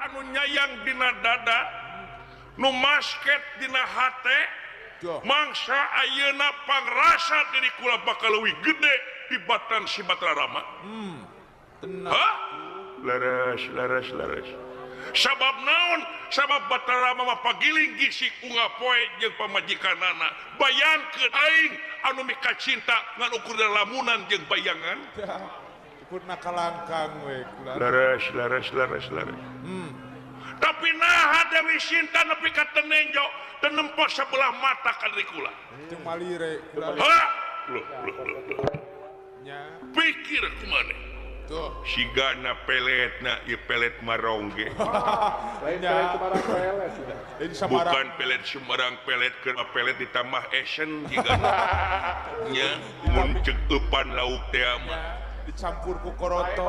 anu nyayang dina dada nu masket dina hate mangsa ayeuna pangrasa diri kula bakal leuwih gede tibatan si Batararama. Hah? Laras. Sabab naon? Sabab Batararama mah pagiling gisik unggah poe jeung pamajikanana. Bayangkeun aing anu mika cinta ngan ukur lamunan jeung bayangan. Ukurna kalangkang we. Laras. Tapi nah Dewi Sinta nepi ka tenenjo teu nempo sabelah mata ka diri kula. Teu malire kula. Hah? Loh. Nya. Pikir kumaneh. Tuh. Sigana peletna ieu pelet marongge. Lain pelet Semarang pelet. Bukan pelet Semarang pelet keur pelet ditambah esen jigana. Nya mun ceuk eupan lauk teh mah Dicampur ku koroto.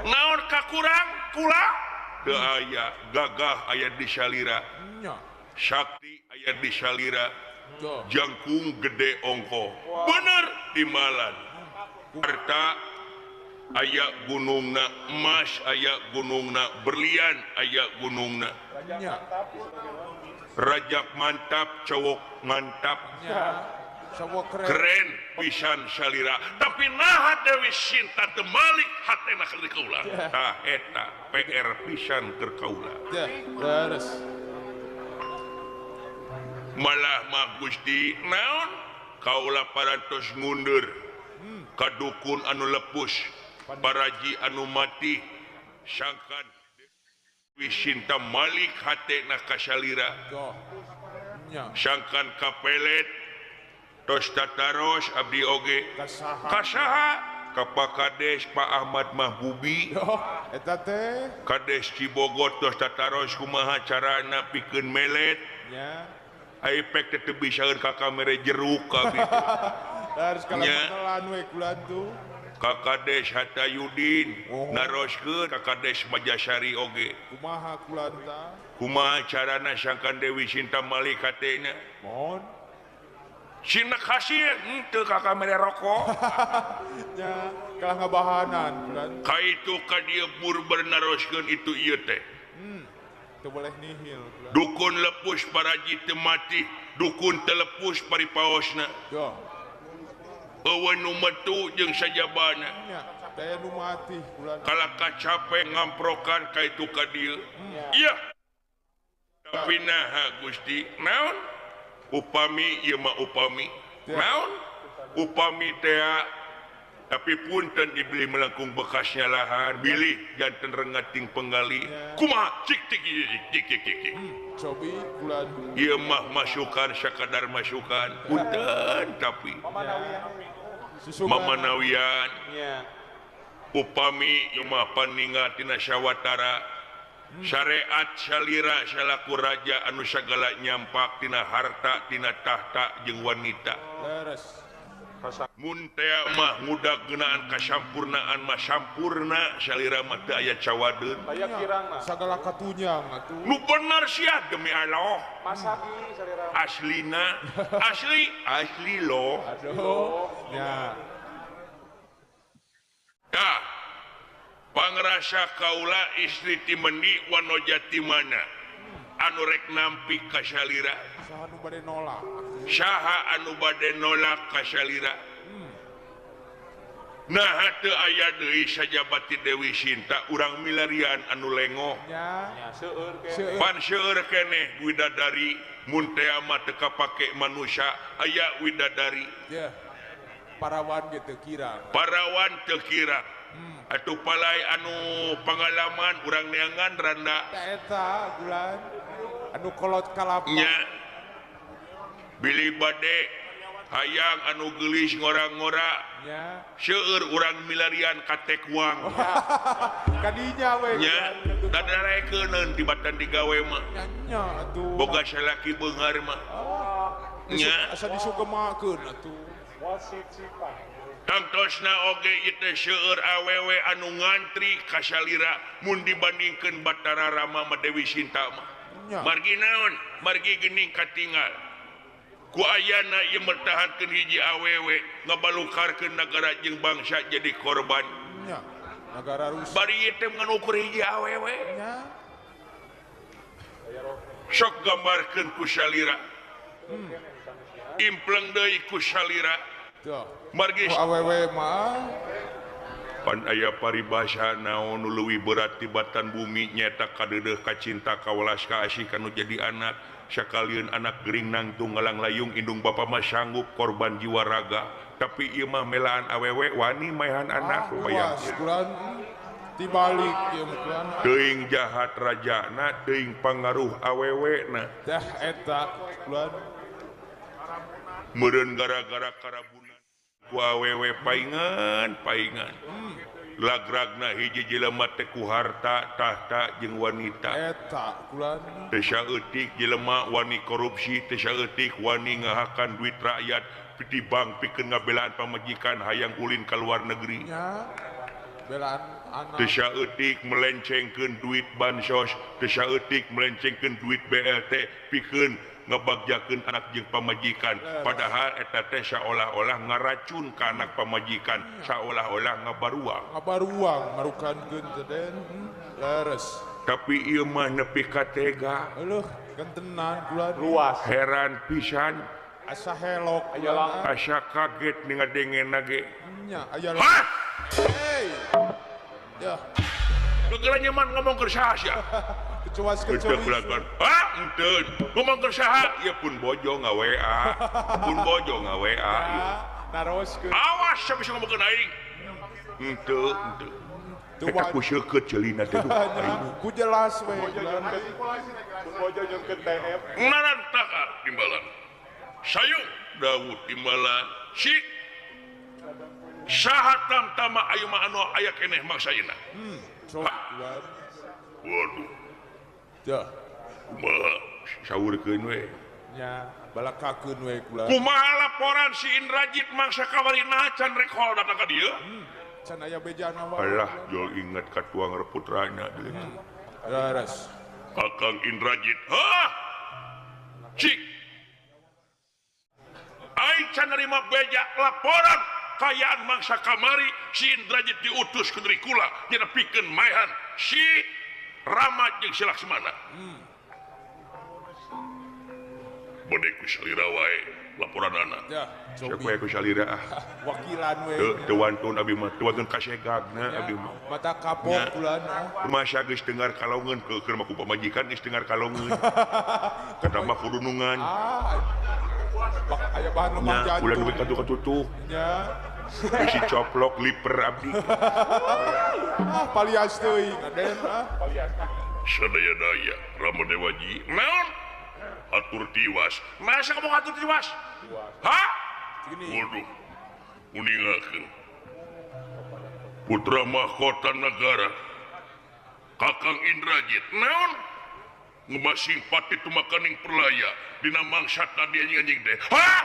naon kakurang kula teu aya gagah aya di salira Nya. sakti aya di salira Tuh. jangkung gede ongko bener timalan harta aya gunungna emas aya gunungna berlian aya gunungna Nya. rajak mantap cowok mantap Nya. Sawo keren pisan salira tapi naha Dewi Sinta teu malik hatena ka kaula tah eta PR pisan keur kaula Ya, beres. malah mah Gusti naon kaula parantos ngundur ka dukun anu lepus paraji anu mati sangkan Dewi Sinta malik hatena ka salira Tuh. Nya. sangkan ka pelet tos tataros abdi oge Kasaha. kasaha ka Pak Kades Pak Ahmad Mahbubi Yo, eta teh. Kades Cibogot tos tataros kumaha carana pikeun melet Nya. efek teh teu bisaeun ka kamera jeruk kabeh Harus kalau Nya. bakalan we kulan tuh. ka Kades Hatayudin Oh. naroskeun ka Kades Majasari oge Kumaha kulan ta? kumaha carana sangkan Dewi Sinta malik hatena Mohon. Sina kasih henteu ka kamera rokok Nya. Kalah ngabahanan kulan. ka itu ka dieu burber naroskeun itu ieu teh Teu boleh nihil kulan. dukun lepus paraji teu mati dukun telepus paripaosna Yo. eueun nu metu jeung sajabana Nya. Daya nu mati kulan. kalaka capek ngamprokan ka itu ka dieu iya tapi naha Gusti naon upami ieu mah upami naon upami teh tapi punten dibeli melengkung bekasnya lahan bilih janten rengating penggali kumaha cik Cobi kulan. ieu mah masukan sakadar masukan punten tapi Susukan. mamanawian Nya. upami ieu mah paningal tina sawatara syariat salira salaku raja anu sagala nyampak tina harta tina tahta jeung wanita Beres. mun teh mah ngudag geunaan kasampurnaan mah sampurna salira mah teu aya cawadeun Aya kirangna. Sagala katunyang atuh. nu bener sia demi Allah Masagi salira. aslina asli loh Aduh. Nya. tah pangrasa kaula istri ti mendi wanojati mana anu rek nampi ka salira Saha nu bade nolak. saha anu bade nolak ka salira nah teu aya deui sajabati Dewi Sinta urang milarian anu lengo Nya. Nya seueur ke. Seueur. pan seueur keneh widadari mun teh mah teu kapake manusia aya widadari Ya. Parawan gitu kira. parawan teu kira atuh palai anu pengalaman urang neangan randa Ta eta bulan anu kolot kalapa. nya bilih bade hayang anu geulis ngora-ngora Nya. seueur urang milarian katek uang Kadinya we. nya dadarekeun tibatan digawe mah Nya atuh. boga salaki beungar mah nya Asa disugemakeun atuh. Wasit sipan. tangtosna oge ieu teh seueur awewe anu ngantri ka salira mun dibandingkeun Batararama mah Dewi Sinta mah Nya. margi naon margi geuning katinggal ku ayana ieu mertahankeun hiji awewe ngabalukarkeun nagara jeung bangsa jadi korban Nya. negara Rusia bari teh nganukur hiji awewe nya sok gambarkeun ku salira impleng deui ku salira tuh margi awewe mah pan aya paribasa naon nu leuwih berat tibatan bumi nyata kadeudeuh ka cinta ka welas ka asih kanu jadi anak sakalian anak gering nangtung ngalang layung indung bapa mah sanggup korban jiwa raga tapi ieu mah melaan awewe wani maehan anak luas kulan dibalik ieu kulan teuing jahat rajana teuing pangaruh awewena teh eta kulan meureun gara-gara karabunan ku awewe paingan lagragna hiji jelema teh ku harta tahta jeung wanita eta kulan teu saeutik jelema wani korupsi teu saeutik wani ngahakan duit rakyat di bank pikeun ngabelaan pamajikan hayang ulin ka luar negeri nya belaan anak teu saeutik melencengkeun duit bansos teu saeutik melencengkeun duit BLT pikeun ngabagjakeun anak jeung pamajikan padahal eta teh saolah-olah ngaracun ka anak pamajikan saolah-olah ngabaruang marukankeun teh leres tapi ieu mah nepi ka tega eueuh gentenan kulan luas heran pisan asa helok aya lang asa kaget ningadengenna ge nya aya hah hey ya gegeula nyaman ngomong keur saha sia kecuas Betul kulakan. Ah, enten. Ngomong ke saha? Ya pun bojo nga-WA. Pun bojo nga-WA. naroskeun Awas siapa bisa ngomong ke aing. Henteu. Eta ku seukeut ceulina teh duh. ku jelas we bojo jeung TF Narantaka timbalan. Sayung Dawud timbalan. Sik. Saha tamtama ayeuna anu aya keneh maksayna. sok kulan Waduh. teh Kumaha saurkeun we. nya balakakeun we kulan Kumaha laporan si Indrajit mangsa kawarina can rek hol datang ka dieu? can aya bejana wae Alah, jol inget ka tuang reputranya deui. leres Kakang Indrajit. Hah? Cik. Aing can nerima beja laporan kayaan mangsa kamari si Indrajit diutus ke negeri kula nyana pikeun maehan si Rama jeung si Laksmana. Bodek ku salira wae laporan anak. ya Siapa cobi ku salira ah. wakilan we Teu wantun abi mah, teu wantun kasegagna abi mah. mata kapok kulan Masa geus dengar kalongeun ke keur ku pamajikan geus dengar kalongeun. Kata mah kudu nungan. aya bahan lemah Nya ulah duwe jantung katutuh. nya Isi coplok liper abdi. palias teuing aden Sadaya daya Rama Dewaji. Naon? Atur tiwas. Masa kamu atur tiwas? Hah? gini Waduh. Uningakeun. Putra mahkota negara. Kakang Indrajit. Naon? Ngemasing pati tumakaning perlaya dina mangsa tadi anjing teh. Hah?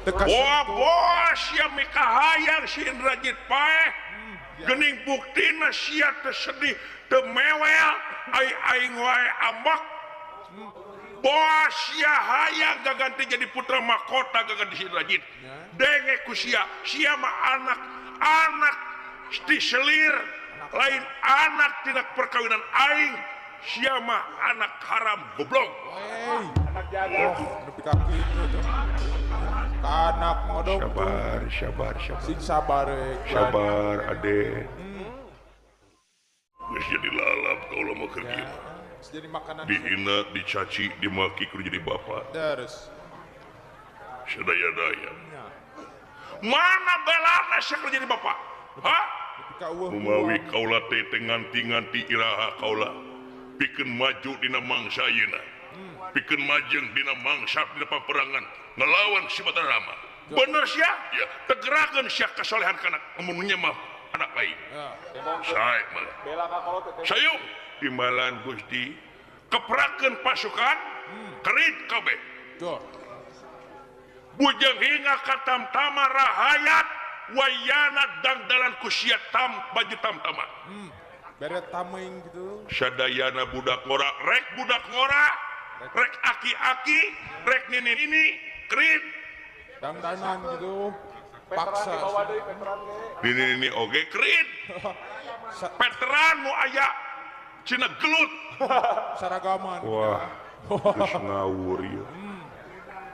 tekas Wah bos ya mikahayang si Indrajit paeh gening buktina sia teu sedih teu mewel aing wae ambak bos ya hayang gaganti jadi putra mahkota gaganti si Indrajit denge ku sia mah anak di selir lain anak tina perkawinan aing sia mah anak haram goblok anak jago nepi ka kitu anak ngodong sabar sing sabar we sabar ade geus jadi lalap kalau mau kerja jadi makanan dihina dicaci dimaki kudu jadi bapak deres sadaya-daya mana belana sia kudu jadi bapak hah ka eueuh umawi kaula teh nganti-nganti iraha kaula pikeun maju dina mangsa ayeuna pikeun majeng dina mangsa dina paperangan ngelawan si Batarama bener sia ya tegerakeun sia kasolehan kana amunnya mah anak lain sae mah bela ka kolot teh sayung timbalan Gusti keprakeun pasukan kerit kabeh tuh bujang hingga katamtama rahayat wayana dangdalan kusia baju tamtama bere tameng gitu sadayana budak ngora rek aki-aki rek nini kerit dangdanan gitu paksa Bawa deui veteran ge. ini oge krit veteran nu aya cina gelut saragaman wah geus ngawur ieu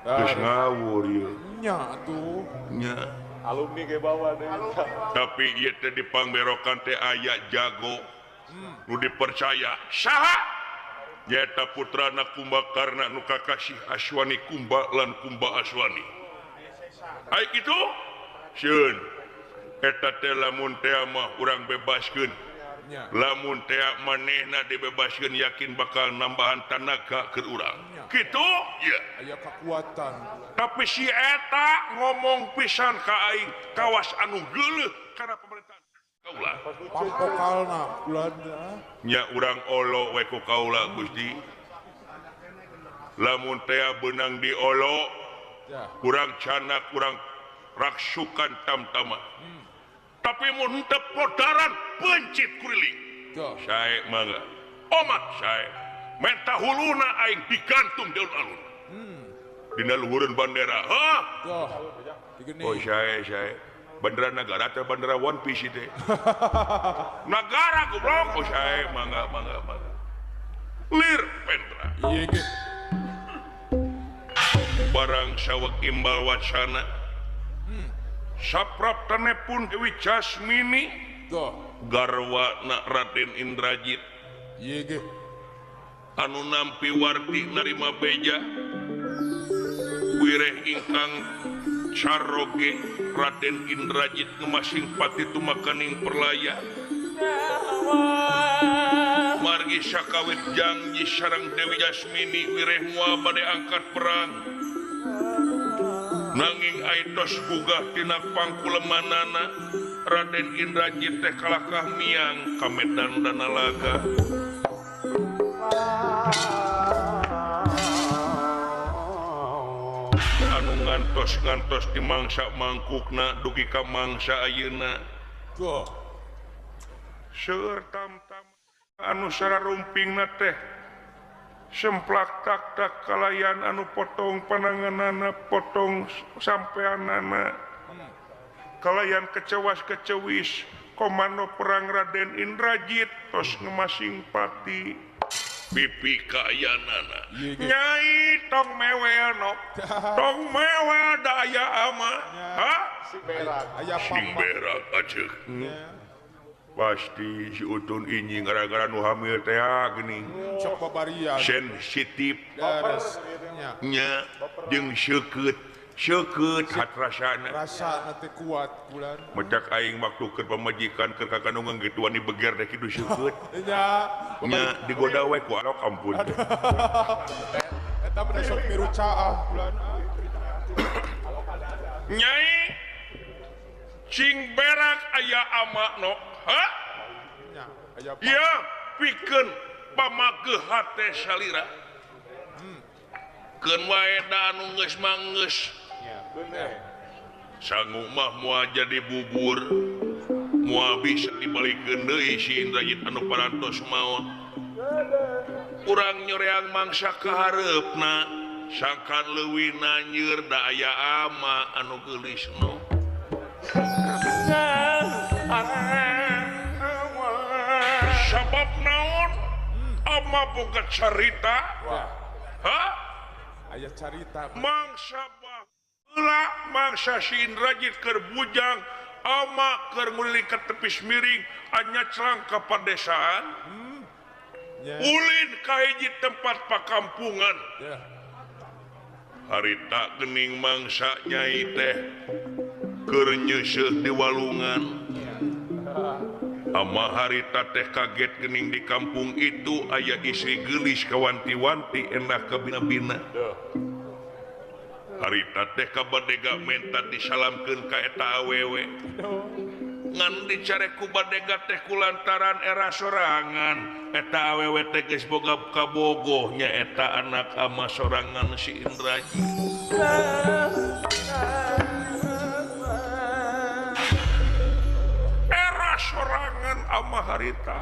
geus ngawur ieu nya tuh nya Alumni ge bawa deui. tapi ieu teh di pangberokan teh aya jago nu dipercaya saha nyaeta putrana Kumbakarna nu kakasih Aswani Kumba lan Kumba Aswani ai kitu sieun eta teh lamun teh mah urang bebaskeun nya lamun teh manehna dibebaskeun yakin bakal nambahan tenaga ke urang kitu ya aya kekuatan tapi si eta ngomong pisan ka aing kawas anu geuleuh kana pemerintahan kaula pampokalna bulan nya urang olo we ku kaula Gusti lamun teh beunang di olo ya urang canak urang raksukan tamtama tapi mun teu podaran pencit kuriling tuh sae mangga omat sae menta huluna aing digantung daun alun dina luhureun bandera hah tuh digini oh sae bandera negara teh bandera One Piece teh negara goblok oh sae mangga lir pentra iya ge barang sawek imbal wacana saprap tanepun Dewi Jasmini tuh garwana Raden Indrajit iya ge anu nampi warti narima beja wireh ingkang caroge Raden Indrajit ngemasing pati tumakaning perlaya margi sakawit janji sareng Dewi Jasmini wireh moal bade angkat perang nanging aitos gugah tina pangkulemanana Raden Indrajit teh kalahkah miang ka medan Danalaga anu ngantos di mangsa mangkukna dugi ka mangsa ayeuna tuh seueur tam-tam anu sararumpingna teh semplak tak kalayan anu potong pananganana potong sampeanana kalayan kecewas-kecewis komando perang Raden Indrajit tos ngemasing pati pipi kayanana nyai tong mewel no tong mewel daya ama ha Si berak. aya sing pampak berak aja nya pasti si utun ini gara-gara nu hamil teh geuning sok babarian sensitif beres nya nya jeung seukeut hat rasana rasa nanti kuat bulan mecak aing waktu keur pamajikan keur kakanu nganggetuan di beger teh kitu seukeut nya nya digoda we ku alok ampun eta mah sok miru caah bulan nyai cing berak aya ama no ha nya aya ya pikeun pamageuh hate salira keun wae da anu geus manggeus Bener. sanggup mah moal jadi bubur moal bisa dibalikeun deui si Indrajit anu parantos maot urang nyoreang mangsa kahareupna sangkan leuwih nanyeur da aya ama anu geulisno sabab naon ama boga carita ha aya carita mangsa baheula mangsa si Indrajit keur bujang ama keur nguliling ka tepis miring anya celang ka padesaan nya ulin ka hiji tempat pakampungan ya harita geuning mangsa nyai teh keur nyeuseuh di walungan ama harita teh kaget geuning di kampung itu aya istri geulis kawanti-wanti endah ka bina-bina harita teh kabadega menta disalamkeun ka eta awewe ngan dicare ku badega teh kulantaran era sorangan eta awewe teh geus boga kabogoh nya eta anak ama sorangan si Indrajit era sorangan ama harita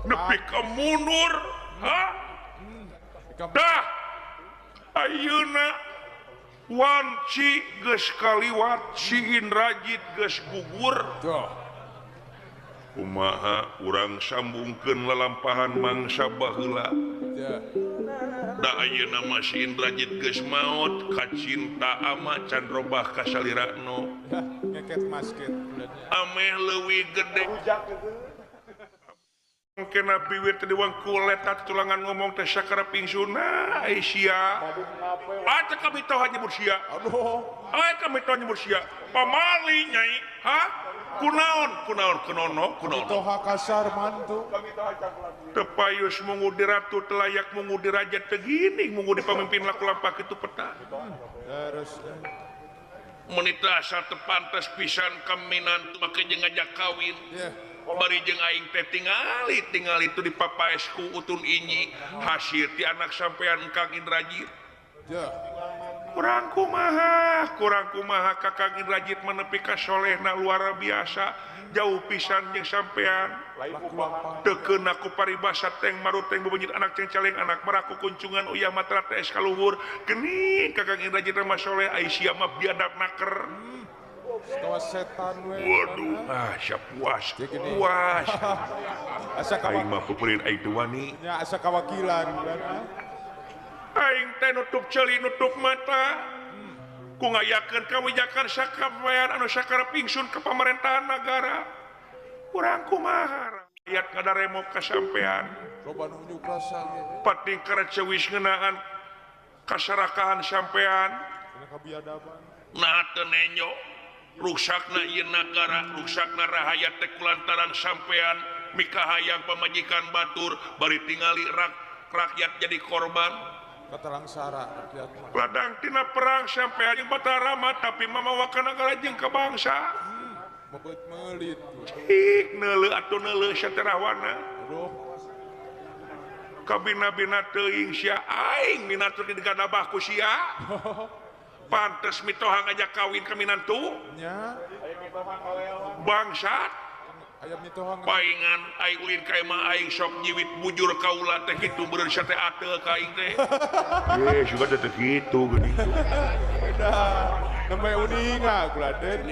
nepi ka mundur ha dah ayeuna Wanci geus kaliwat si Indrajit geus gugur kumaha urang sambungkeun lalampahan mangsa baheula da ayeuna mah si Indrajit geus maot kacinta ama Candrobah kasalirano ngeket masket ameh leuwih gede kena piwir tadi wangku letat tulangan ngomong teh sakara pingsuna Aisyah aja kami tahu hanya bursia aduh kami tahu hanya bursia pamali nyai kunaon toha kasar mantu tepayus mengudi ratu telayak mengudi raja tegini mengudi pemimpin laku lampak itu peta terus menita asal tepantas pisan kaminan make jeung ngajak kawin bari jeung aing teh tingali itu di papaesku utun inyi hasil ti anak sampean Kang Indrajit kurang kumaha Kakang Indrajit menepi ka solehna luar biasa jauh pisan jeung sampean teu keuna ku paribasa teng maruteng bebenyit anak ceng caleng anak maraku kuncungan uyah matra teh kaluhur geuning Kakang Indrajit mah soleh Aisyah mah biadab naker kawa setan we waduh asa puas asa aing mah pupurin aing teu wani nya asa kawakilan aing teh nutup ceuli nutup mata ku ngayakeun kawijakan sakabean anu sakara pingsun ke pamerintahan negara urang kumaha rakyat ngadaremo kasampean loba nu unjuk rasa pating karecewis ngeunaan kasarakahan sampean kana kabiadaban nah teu nenyo rusakna ieu nagara rusakna rahayat teh kulantaran sampean mikahayang pamajikan batur bari tingali rakyat jadi korban katalangsara rakyat ladang tina perang sampean jeung Batarama tapi mamawakan negara jeung ka bangsa mebeut meulit neuleuh atuh neuleuh saterawana aduh kabina-bina teuing sia aing minantu digadabah ku sia pantes mitoha ngajak kawin ka minantu nya bangsat aya mitoha paingan aing ulin ka emang aing sok nyiwit bujur kaula teh kitu beureun sate ateu ka aing teh juga teh kitu geuning nembe uninga kuladen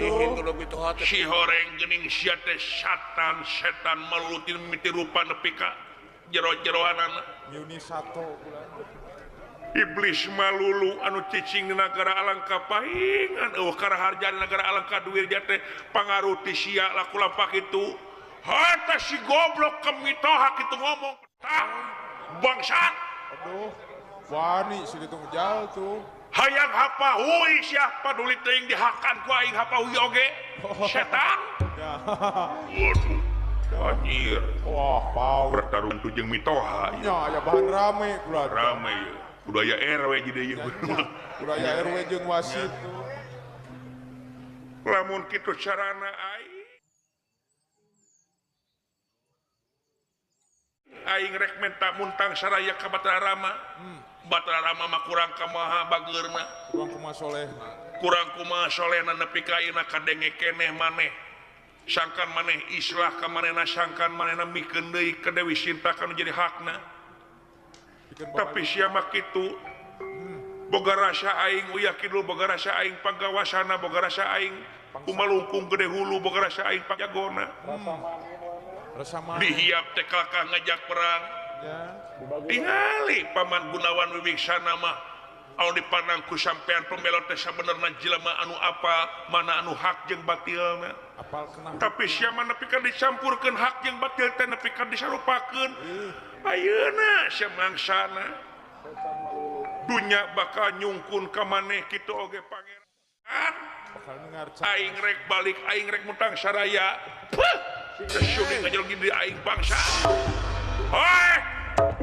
tuh si horeng geuning sia teh setan malutin mitirupa nepi ka jero-jeroanana nyuni sato kuladen iblis malulu anu cicing di negara alangka paingan karaharja di negara alangka duir jate pangaruh ti sia laku lampak itu hata si goblok kemitoha kitu ngomong bangsat aduh wani si ditung jauh tuh hayang hapahui sia paduli teuing dihakan ku aing hapahui oge setan waduh anjir wah pau bertarung tu jeung mitoha nya aya bahan rame kuladen rame ya budaya RW jadi ieu budaya RW jeung wasit lamun kitu carana aing rek menta muntang saraya ka Batarama Batarama mah kurang kumaha bageurna kurang kumaha solehna nepi ka ayeuna kadenge keneh maneh sangkan maneh islah ka manehna sangkan manehna mikeun deui ka Dewi Sinta kanu jadi hakna tapi siapa kitu boga rasa aing yakin dulu boga rasa aing panggawasana boga rasa aing kumalungkung gede hulu boga rasa aing pajagona dihiap teh kakak ngajak perang tingali paman Gunawan Wiwiksana mah anu dipandang ku sampean pembelot teh sabenerna jelema anu apa mana anu hak jeung batilna tapi siapa nepi ka dicampurkeun hak jeung batil teh nepi ka disarupakeun ayeuna samangsana dunya bakal nyungkun ka maneh kitu oge pangeran aing rek balik aing rek muntang saraya kesuni ngajol di aing bangsa hoi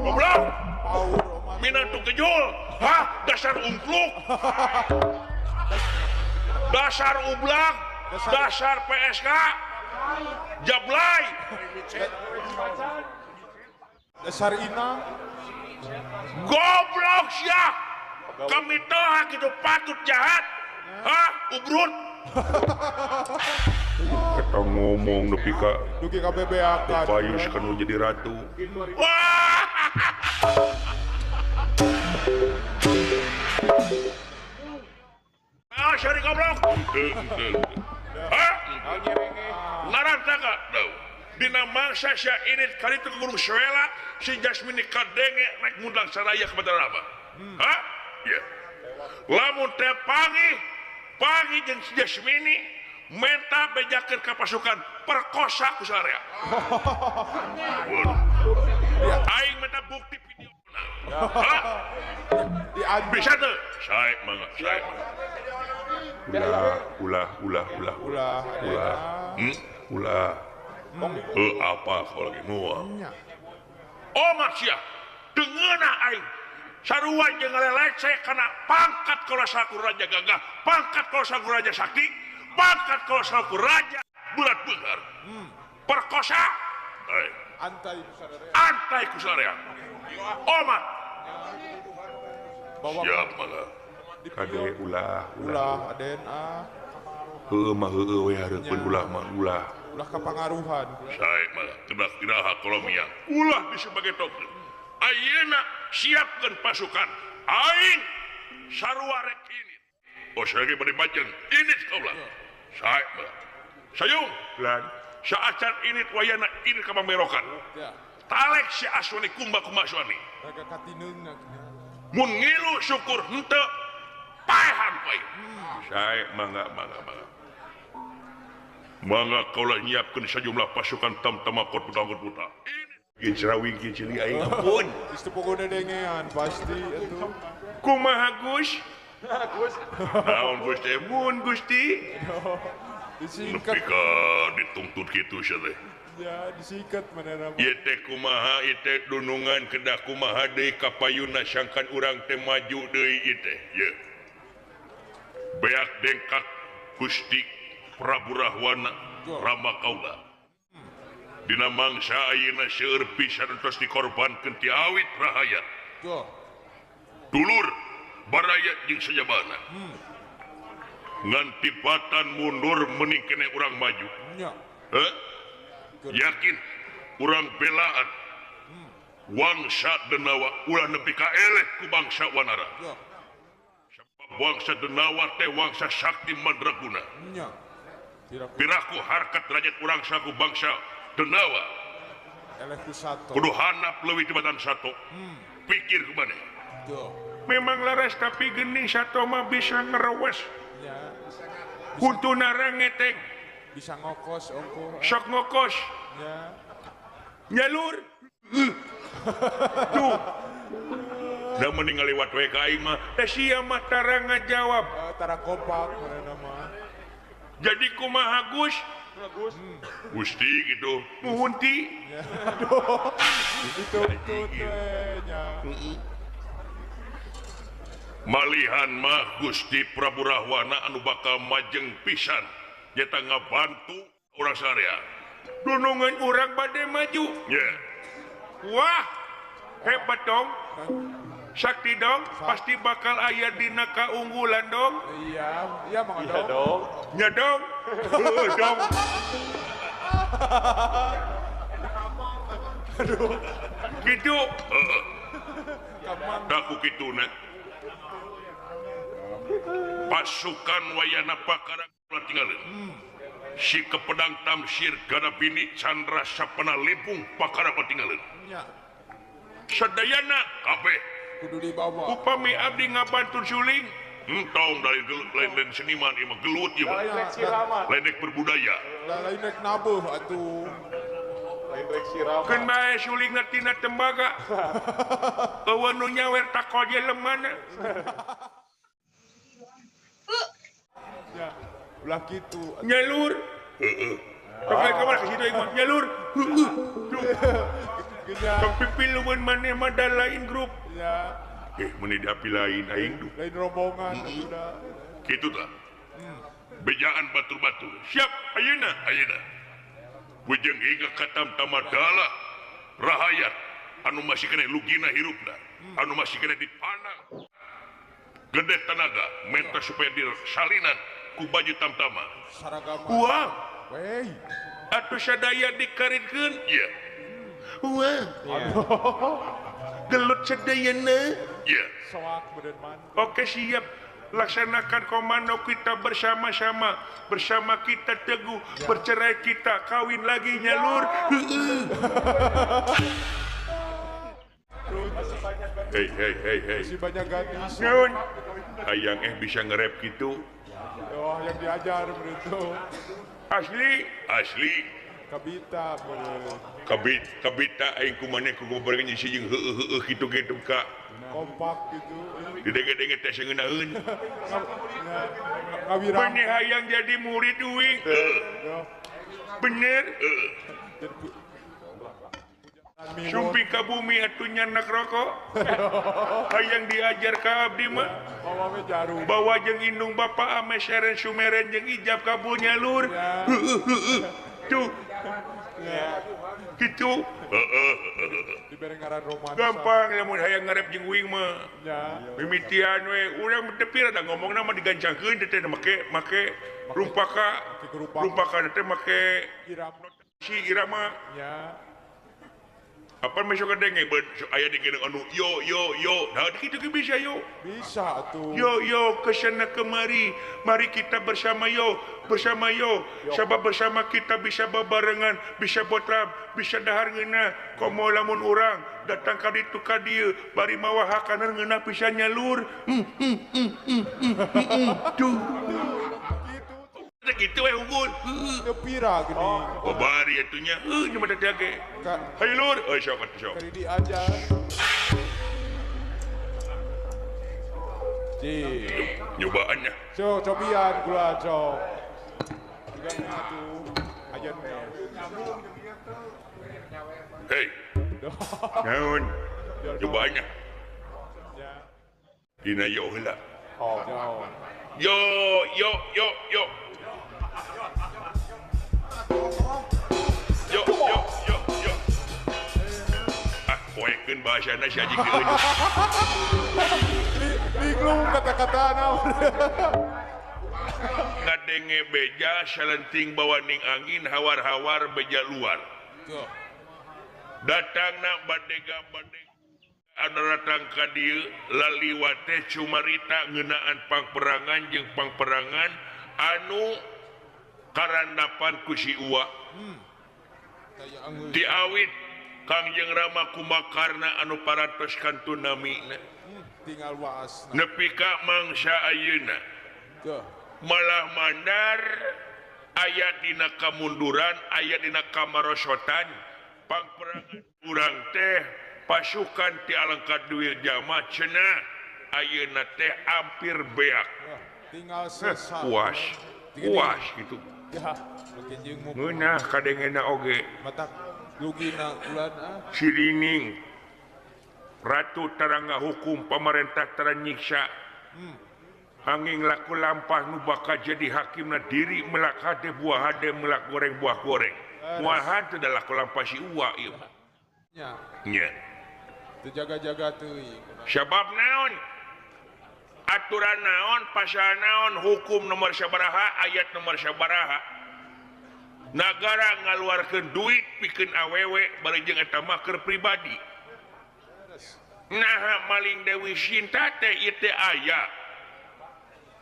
goblok minantu kejul dasar ungkluk dasar ublak dasar PSK jablay dasar inang goblok sia kami toha gitu patut jahat ubrut kita ngomong nepi ka dugi ka BBAK payus kanu jadi ratu wah goblok. Hah? Ngaran taga. Dina mangsa sia ini kali itu ke Gunung Suela si Jasmine kadenge naik mundang saraya ke Badarama. Hah? Iya. Lamun teh pangi jeung si Jasmine menta bejakeun ka pasukan perkosa ku saraya. Aing menta bukti video. Hah? Bisa tuh? Saya mangga. Ulah. Apa kalau lagi mual? Oh maksudnya, dengeuna aing. Sarua jeung leceh kana pangkat kalau saku raja gagah, pangkat kalau saku raja sakti, pangkat kalau saku raja bulat beungar. Perkosa. Antai kusarea. Omat. Siap malah. Kade ulah Aden heueuh mah heueuh we hareupeun ulah mah ulah kepengaruhan sae mah kedak-kedak kolomia ulah disebage tokeun ayeuna siapkeun pasukan aing sarua rek ini sage bade bajeng ini kaulah sae mah sayung lan saacan ini wayana ini ka pamerokan talek si aswani kumbah aswani raga katineungna mun ngilu syukur henteu paehan pae sae mangga kaulah nyiapkeun sajumlah pasukan tam-tamakot buta-buta ini cerawing cili aing ampun geus teu pokona dengean pasti atuh kumaha Gus naon Gusti mun Gusti disingkat nepi dituntut kitu sia teh ya disingkat manehna ieu teh kumaha ieu teh dunungan kedah kumaha deui kapayuna sangkan urang teh maju deui ieu teh ye beak dengkak Gusti Prabu Rahwana Rama kaula dina mangsa ayeuna seueur pisan tos dikorbankeun ti awit rahayat dulur barayat jeung sajabana ngan tibatan mundur mending kene urang maju yakin urang belaan wangsa denawa ulah nepi ka eleh ku bangsa wanara wangsa denawa teh wangsa sakti mandraguna piraku harkat derajat urang saku bangsa denawa kudu hanap leuwih tibatan sato pikir kemana memang laras tapi geuning sato mah bisa ngerewas kuntuna rangeteng bisa ngokos ongko sok ngokos nyalur tuh da mending ngaliwat we ka aing mah teh sia mah tara ngajawab tara kompak manehna mah jadi kumaha Gus Gusti gitu nuhun ti itu nya malihan mah Gusti Prabu Rahwana anu bakal majeng pisan nyata ngabantu urang sarea dunungan urang bade maju wah hebat dong sakti dong pasti bakal aya dina kaunggulan dong iya mah dong nya dong dong gitu daku kituna pasukan wayana pakara tinggalin si kepedang tamsir gana bini Chandra sapana lempung pakara tinggalin sadayana kabeh kudu dibawa upami abdi ngabantun suling entong dari lain seniman imah gelut ieu lain rek berbudaya lain rek nabuh atuh lain rek sirama keun bae sulingna tina tembaga eueuh nu nyawer takoje lemana ya ulah kitu nyalur pakai kamar ke situ imah nyalur tong pipiluan maneh mah da lain grup ya meni diapi lain aing du lain rombongan udah kitu tah bejaan batur-batur siap ayeuna bujeng hingga katam tamadala rahayat anu masih kena lugina hirupna anu masih kena dipandang gede tenaga menta supaya disalinan ku baju tamtama saragama uang wey atuh sadaya dikaritkeun iya uang gelut sadayana iya soak beureun man oke siap laksanakan komando kita bersama-sama, bersama kita teguh, bercerai kita kawin lagi nyalur. Hei. Si banyak gadis. Naon? Hayang bisa nge-rap gitu. Oh, yang diajar begitu. Asli. Kabita bener. Kabita aing kumaneh ku gobareng si jeung heueuh kitu ge ka. Kompak gitu. Didenge-denge teh seungeunaan. Ngawirang. Bener hayang jadi murid uing. Bener. Sumpi ka bumi atunya nak rokok. Hayang diajar ka abdi mah. Bawa jarum. Bawa jeung indung bapa ame seren sumeren jeung ijab kabul nyalur. Tuh. Gitu. Diberengaran romansa. Gampang lamun hayang ngarep jeung uing mah. Ya. Mimitian we urang tepi rada ngomongna mah digancangkeun teh make rumpaka. Rumpaka teh make si irama. Ya. Apa mesok kadenge aya di kene anu yo. Nah kitu ge bisa yo. Bisa tuh. Yo kesana kemari. Mari kita bersama yo. Sabab bersama kita bisa bebarengan, bisa botrab, bisa dahar ngeuna. Komo lamun urang datang ka ditu ka dieu bari mawa hakanan ngeuna bisa nyalur. Tuh. Gitu we unggul. Nepira gini. Bari atunya. Nya mah teh ge. Hayu lur. Sok. Kali diajar. Nyobaannya. Cobian gula cok. Juga tuh. Ajan Hei. Naon? Nyobaannya. Dina yo heula. Oh. Yo. Poekeun bahasana si Aji keun. Bingung kata-kata naon. Ngadenge beja salenting bawaning angin hawar-hawar beja luar. Datangna badega anu datang ka dieu laliwat teh cumarita ngeunaan pangperangan jeung pangperangan anu karandapan ku si Uwa. Ti awit Kangjeng Rama kumakarna anu parantos kantun namina. Tinggal waas. Nepi ka mangsa ayeuna. Malah mandar aya dina kamunduran, aya dina kamarosotan, pangperangan urang teh pasukan ti alangkat duit jama cenah ayeuna teh hampir beak. Tinggal sesat. Puas gitu. Ya, mungkin jeung mu. Ngeunah kadengena oge. Matak lugina ulan Sirining Ratu tarangga hukum pemerintah teranyiksa. Angin laku lampah nu bakal jadi hakimna diri melak hade buah hade melak goreng buah goreng. Mual hade adalah laku lampah si Uwa ieu. Nya. Teu jaga-jaga teuing. Sebab naon? Aturan naon, pasal naon, hukum nomor sabaraha, ayat nomor sabaraha. Nagara ngaluarkeun duit pikeun awewe bari jeung eta mah keur pribadi. Nah maling Dewi Sinta teh ieu teh aya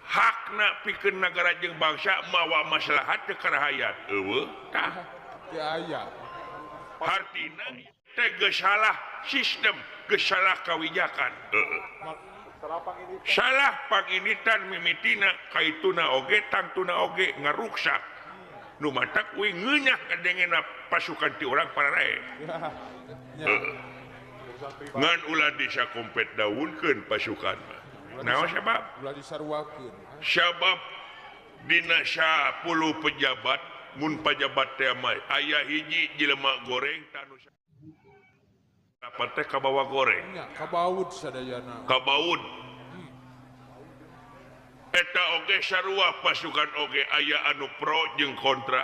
hakna pikeun nagara jeung bangsa mawa maslahat teh karahayat. Eueuh tah. Teu aya. Artina teh geus salah sistem, geus salah kawijakan. Salah panginitan mimitina kaituna oge tangtuna oge ngaruksak. Nu matak we ngeunyah kadengena pasukan ti urang pararae. Ngan ulah disakompet daunkeun pasukan mah. Naon sabab? Ulah disarwakeun. Sabab dina 10 pejabat mun pejabat teh mah aya hiji jelema goreng tanu dapat teh kabawa goreng. Nya kabaud sadayana. Kabaud. Eta oge sarua pasukan oge aya anu pro jeung kontra.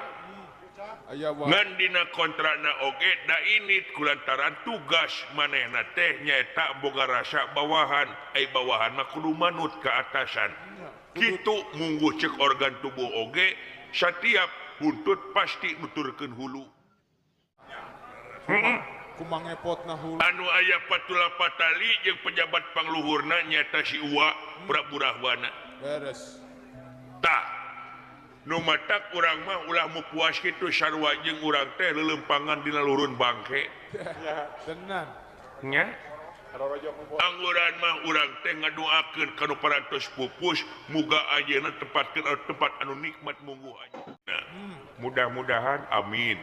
Aya Ngan dina kontrana oge da ini kulantaran tugas manehna teh nyaeta boga rasa bawahan. Ai bawahan mah kudu manut ka atasan. Kitu mungguh ceuk organ tubuh oge satiap buntut pasti nuturkeun hulu. Kumang ngepotna hulu. Anu aya patula patali jeung pejabat pangluhurna nyaeta si Uwa Prabu Rahwana. beres. tak nu matak urang mah ulah mau puas kitu sarua jeung urang teh lelempangan dina lurun bangke Tenan. nya Rorojo membuat angguran mah urang teh ngadoakeun kana parantos pupus muga ayeuna tempatkeun tempat anu nikmat mungguh ayeuna mudah-mudahan amin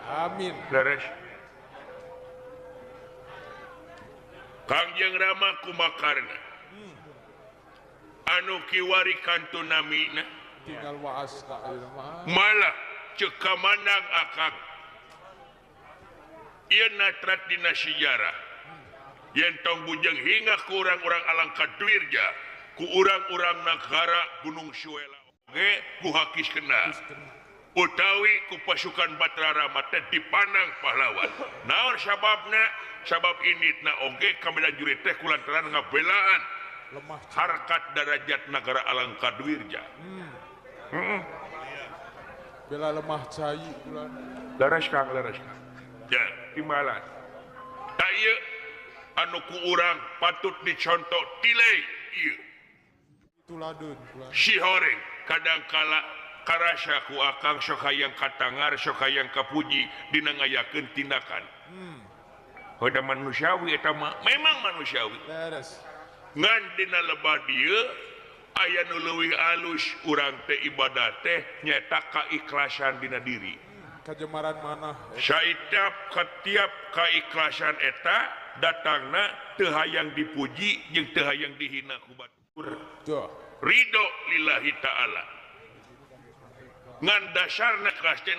Amin. leres Kangjeng Rama kumakarna anu kiwari kantunamina Tinggal waas ka ieu mah. malah ceuk kamandang akang ieu natrat dina sejarah yen tong bujang hingga ku urang-urang alangka duirja ku urang-urang negara Gunung Suela oge ku hakiskeuna utawi ku pasukan Batrarama teh dipandang pahlawan naon sababna sabab initna oge kamila jurit teh kulantaran ngabelaan Lemah. harkat darajat negara alangka duirja Bela lemah cai bulan. leres kang ya timbalan tak ieu anu ku urang patut dicontoh tilai ieu Tuladeun bulan. si horeng kadangkala karasa ku akang sok hayang katangar sok hayang kapuji dina ngayakeun tindakan hoda manusiawi eta mah memang manusiawi Beres. ngan dina lebah dieu aya nu leuwih alus urang teh ibadah teh nyaeta kaikhlasan dina diri Kajemaran mana? setiap kaikhlasan eta datangna teu hayang dipuji jeung teu hayang dihina ku batur Tuh. ridho lillahi ta'ala ngan dasarna kelas teh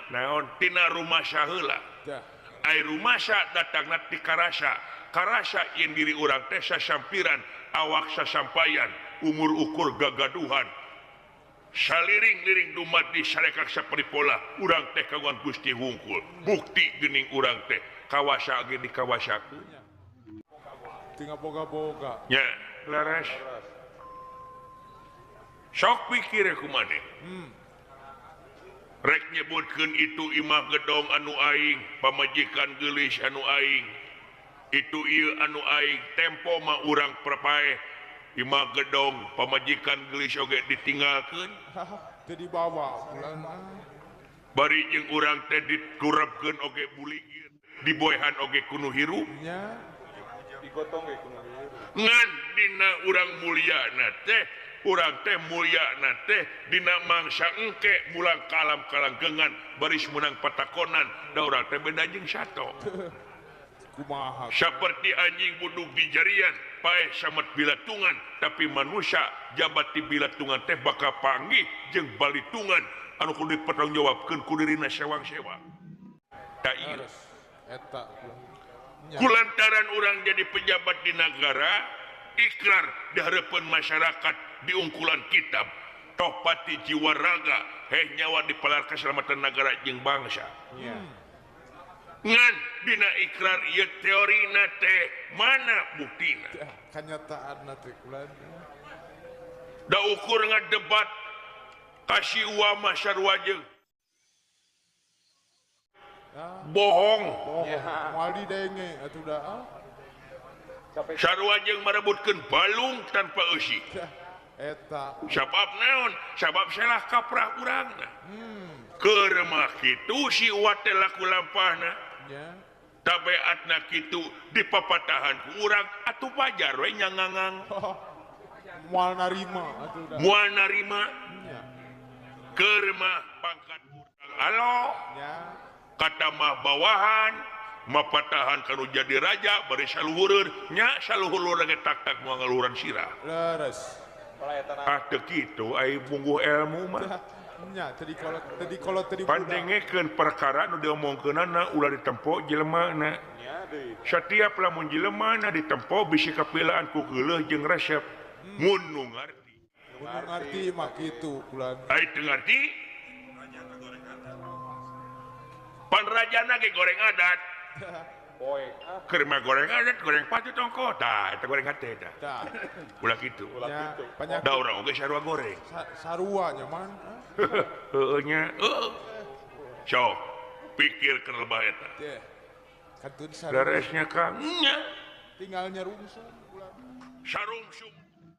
naon tina rumasya heula Dah. ai rumasya datangna ti karasa yen diri urang teh sasampiran awak sasampayan umur ukur gagaduhan saliring-liring dumadi sarekak saparipola urang teh kagungan Gusti hungkul bukti geuning urang teh kawasa ge dikawasaku Tinggal boga-boga. nya leres sok pikir kumaneh rek nyebutkeun itu imah gedong anu aing pamajikan geulis anu aing itu ieu anu aing tempo mah urang perpae imah gedong pamajikan geulis oge ditinggalkeun Teu dibawa bulan. bari jeung urang teh dikurebkeun oge buligieun diboehan oge kuno hirup Nya. digotong kayak kuno ngan dina urang mulyana teh urang teh mulyana teh dina mangsa engke mulang kalam kalanggengan baris menang patakonan da urang teh beda jeung sato Kumaha. seperti anjing buduk di jarian paeh samet bilatungan tapi manusia jabat di bilatungan teh bakal panggih jeung balitungan anu kudu dipertanggungjawabkeun ku dirina sewang-sewang da ieu Beres. Eta bulan. Nya. kulantaran orang jadi pejabat di negara ikrar di harapan masyarakat di ungkulan kitab toh pati jiwa raga nyawa di palar keselamatan negara jeung bangsa Nya. ngan dina ikrar ieu teorina teh mana buktina Dah. Kenyataan teh bulan. da ukur ngadebat kasih uama sarua jeung bohong Oh, moal didenge atuh dah. sarua jeung marebutkeun balung tanpa eusi Eta. sabab naon sabab salah kaprah urangna keur mah kitu si uat teh laku lampahna Nya. tabeatna kitu dipapatahan ku urang atuh wajar we nyangangang Moal narima atuh dah. moal narima Nya. keur mah pangkat urang alo Nya. kata mah bawahan mapatahan kanu jadi raja bari saluhureun nya saluhur lagi tak-tak moal ngaluhuran sirah Leres. ah teu kitu ai mungguh ilmu mah Nya. Tadi kalau tadi pandengekeun perkara nu diomongkeunana ulah ditempo jelema setiap lamun jelema na ditempo bisi kapilaan ku geuleuh jeung resep mun nu ngarti Mun ngarti mah kitu bulan. ai teu ngarti pan rajana ge goreng adat poe keur mah goreng adat goreng patut tongko tah eta goreng hate tah Dah. ulah kitu Nya. Banyak da urang oge sarua goreng sarua nyaman. heueuh nya sok pikir keur lebah eta Teh. Kantun sarua. beresnya kang nya Tinggal nyarungsung bulan. sarungsum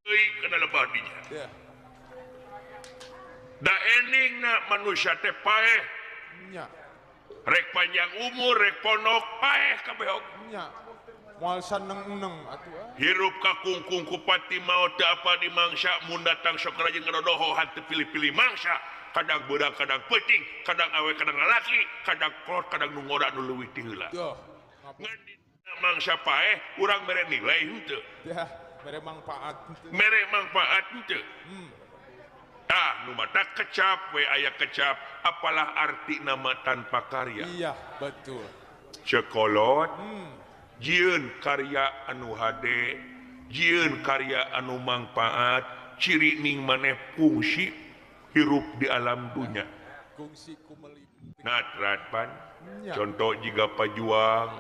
kena lebah dinya. Ya. Da endingna manusia teh paeh. Nya. Rek panjang umur, rek ponok paeh kabeh. Nya. Moal saneng-neng atuh. Hirup kakungkung kupati maut teu apa di mangsa mun datang sok rajin ngadodoho hanteu pilih-pilih mangsa. Kadang beurang, kadang peuting, kadang awe, kadang lalaki, kadang kolot, kadang nu ngoda nu leuwih ti heula. Yo. Ngan dina mangsa paeh urang mere nilai henteu. Ya, mere manfaat. Mere manfaat henteu. Tah nu mata kecap we aya kecap apalah arti nama tanpa karya. Iya, betul. Cekolot jieun karya anu hade, jieun karya anu manfaat, ciri ning maneh fungsi hirup di alam dunia. Kungsi kumeli. Natrat pan, Ya. contoh jika pajuang,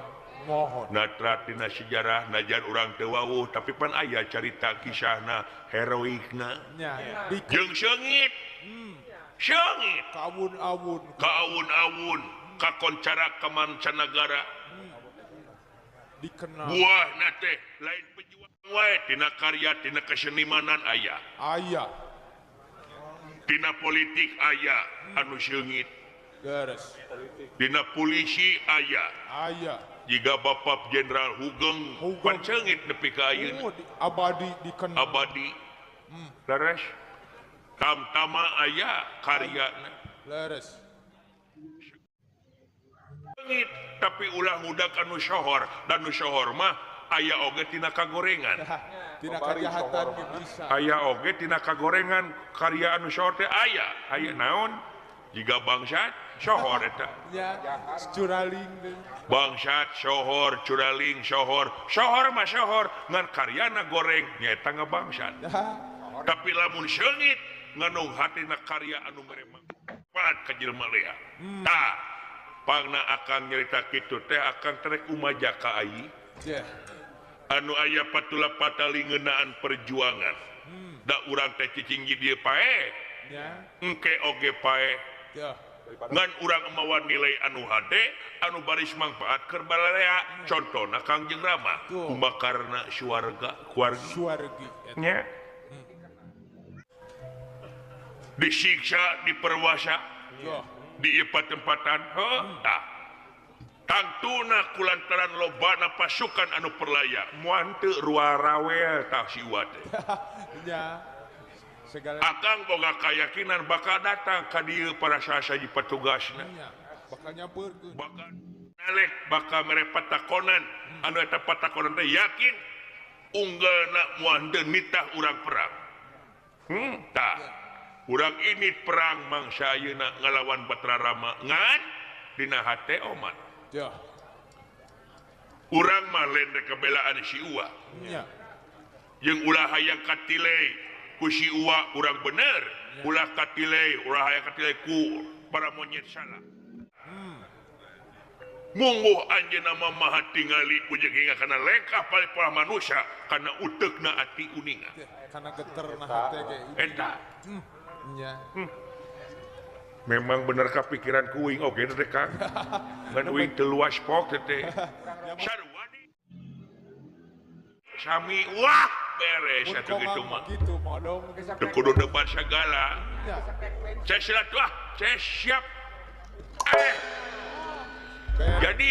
Mohon. natrat dina sejarah najan urang teu wawuh tapi pan aya carita kisahna heroikna. Nya. Di Jeung seungit. Seungit kawun-awun. ka awun-awun, kakoncara ka mancanagara. Dikenal. Buahna teh lain pejuang wae tina karya, tina kesenimanan aya. Aya. Dina politik aya anu seungit, Beres. dina polisi aya. Aya. Jika Bapak Jenderal Hugeng Hugeng. pan seungit nepi ka ayeuna Oh, abadi dikenal. abadi. Leres. Tamtama aya karyana. Leres. Seungit tapi ulah ngudak anu sohor dan nu sohor mah aya oge tina kagorengan. Tina kajahatan ge bisa. Aya oge tina kagorengan karya anu sohor teh aya naon jika bangsat sohor eta. Ya, curaling deui. Bangsat sohor, curaling sohor mah sohor ngan karyana goreng nyaeta ngabangsat. Tapi lamun seungit nganung hatina karya anu mere manfaat ka jelema lea. Tah pangna akang nyarita kitu teh akang terek umaja ka ayi Ya. anu aya patula patali ngeunaan perjuangan. Da urang teh cicing di dieu pae, Ya. engke oge pae. Ya. Ngan urang mawa nilai anu hade, anu baris manfaat keur balarea. Contona Kangjeng Rama, Tuh. kumakarna suarga, keluarga. Suargi. Nya. Disiksa, diperwasa, Yo. di tempat-tempatan, tah. Tangtuna kulantaran lobana pasukan anu perlaya, moal teu ruarawe tah siwa teh. Ya. Segala Akang boga keyakinan bakal datang ka dieu para sasaji petugasna. nya bakal nyampeurkeun. Bakal nalek bakal mere patakonan, anu eta patakonan teh yakin unggalna moal teu nitah urang perang. Tah. Urang ini perang mangsa ayeuna ngalawan Batra Rama ngan dina hate omat. Ya. Urang mah lain kebelaan si Uwa. Nya. Jeung ulah hayang katilei ku si Uwa urang bener, ulah katilei ulah hayang katilei ku para monyet salah. Mungguh anjeunna mah maha tingali ujug hingga kana lengkah palih-palih manusia kana uteukna ati uningan. Karena geterna hate ge. Eta Nya. memang bener kapikiran kuing oge teh Kang. Ngan uing teu luas pok teh. Sarua di. Sami wah beres Mun atuh kitu mah. gitu modong ge Teu kudu debat sagala. nya. Saya silat wah, saya siap. Jadi